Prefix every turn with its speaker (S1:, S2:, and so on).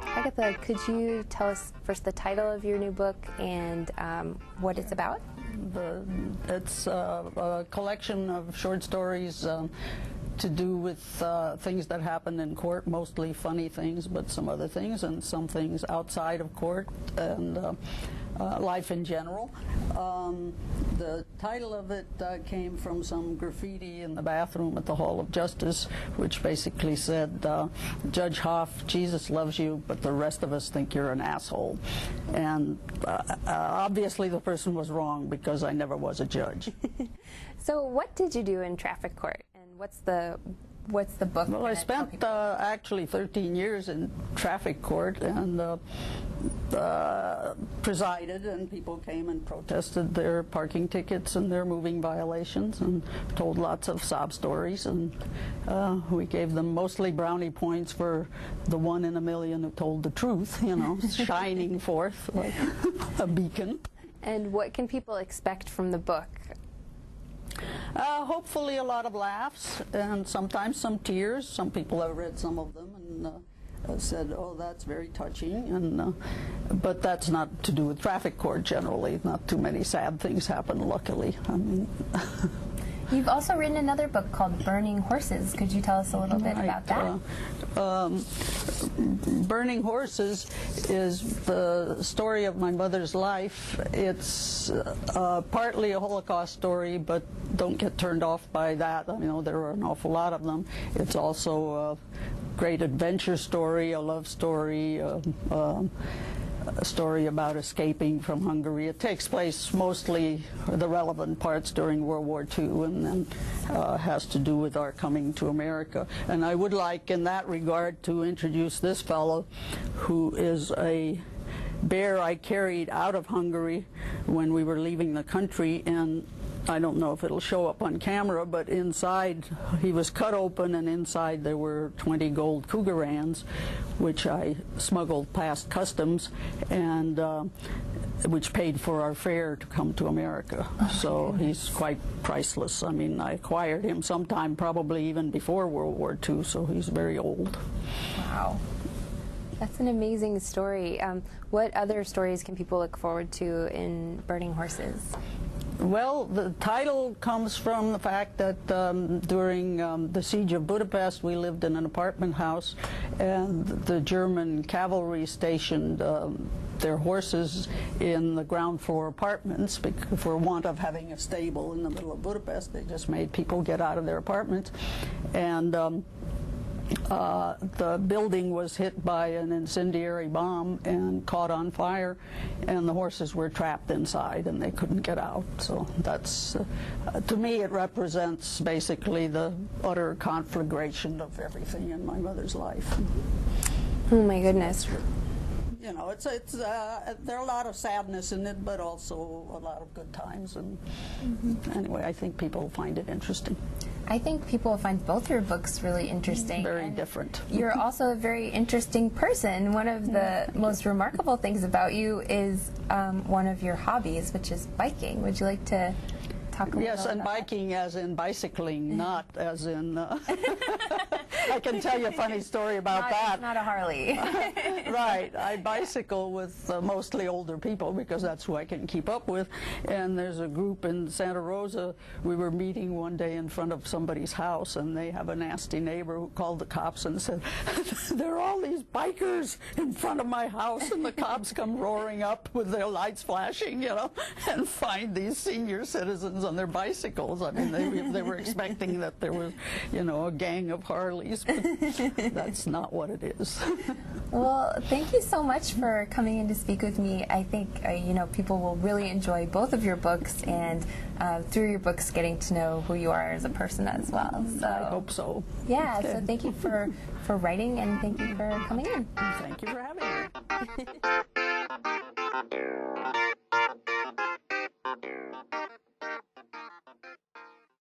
S1: Agatha, could you tell us first the title of your new book and what it's about?
S2: It's a collection of short stories to do with things that happen in court, mostly funny things, but some other things, and some things outside of court, and life in general. The title of it came from some graffiti in the bathroom at the Hall of Justice, which basically said, Judge Hoff, Jesus loves you, but the rest of us think you're an asshole. And obviously the person was wrong, because I never was a judge.
S1: So what did you do in traffic court, and what's the book?
S2: Well, I spent actually 13 years in traffic court, and presided, and people came and protested their parking tickets and their moving violations, and told lots of sob stories, and we gave them mostly brownie points for the 1 in a million who told the truth, you know, shining forth like a beacon. And
S1: what can people expect from the book?
S2: Hopefully a lot of laughs, and sometimes some tears. Some people have read some of them and said, oh, that's very touching, and but that's not to do with traffic court generally. Not too many sad things happen, luckily. I mean,
S1: You've also written another book called Burning Horses. Could you tell us a little bit about that?
S2: Burning Horses is the story of my mother's life. It's partly a Holocaust story, but don't get turned off by that. I know there are an awful lot of them. It's also a great adventure story, a love story, a story about escaping from Hungary. It takes place mostly, the relevant parts, during World War II, and then has to do with our coming to America. And I would like, in that regard, to introduce this fellow, who is a bear I carried out of Hungary when we were leaving the country, and I don't know if it'll show up on camera, but inside he was cut open, and inside there were 20 gold Cougarans, which I smuggled past customs, and which paid for our fare to come to America. So he's quite priceless. I mean, I acquired him sometime probably even before World War II, so he's very old.
S1: Wow. That's an amazing story. What other stories can people look forward to in Burning Horses?
S2: Well, the title comes from the fact that during the siege of Budapest, we lived in an apartment house, and the German cavalry stationed their horses in the ground floor apartments for want of having a stable in the middle of Budapest. They just made people get out of their apartments. And the building was hit by an incendiary bomb and caught on fire, and the horses were trapped inside and they couldn't get out. So that's, to me, it represents basically the utter conflagration of everything in my mother's life.
S1: Oh my goodness.
S2: You know, there are a lot of sadness in it, but also a lot of good times. And anyway, I think people will find it interesting.
S1: I think people will find both your books really interesting.
S2: Very different.
S1: You're also a very interesting person. One of the most remarkable things about you is one of your hobbies, which is biking. Would you like to talk a little
S2: Yes, and biking as in bicycling, not as in... I can tell you a funny story about that.
S1: Not a Harley.
S2: Right. I bicycle with mostly older people because that's who I can keep up with. And there's a group in Santa Rosa. We were meeting one day in front of somebody's house, and they have a nasty neighbor who called the cops and said, there are all these bikers in front of my house, and the cops come roaring up with their lights flashing, you know, and find these senior citizens on their bicycles. I mean, they were expecting that there was, you know, a gang of Harleys, but that's not what it is.
S1: Well, thank you so much for coming in to speak with me. I think, you know, people will really enjoy both of your books, and through your books getting to know who you are as a person as well. So,
S2: I hope so.
S1: Yeah, so thank you for writing, and thank you for coming in.
S2: Thank you for having me.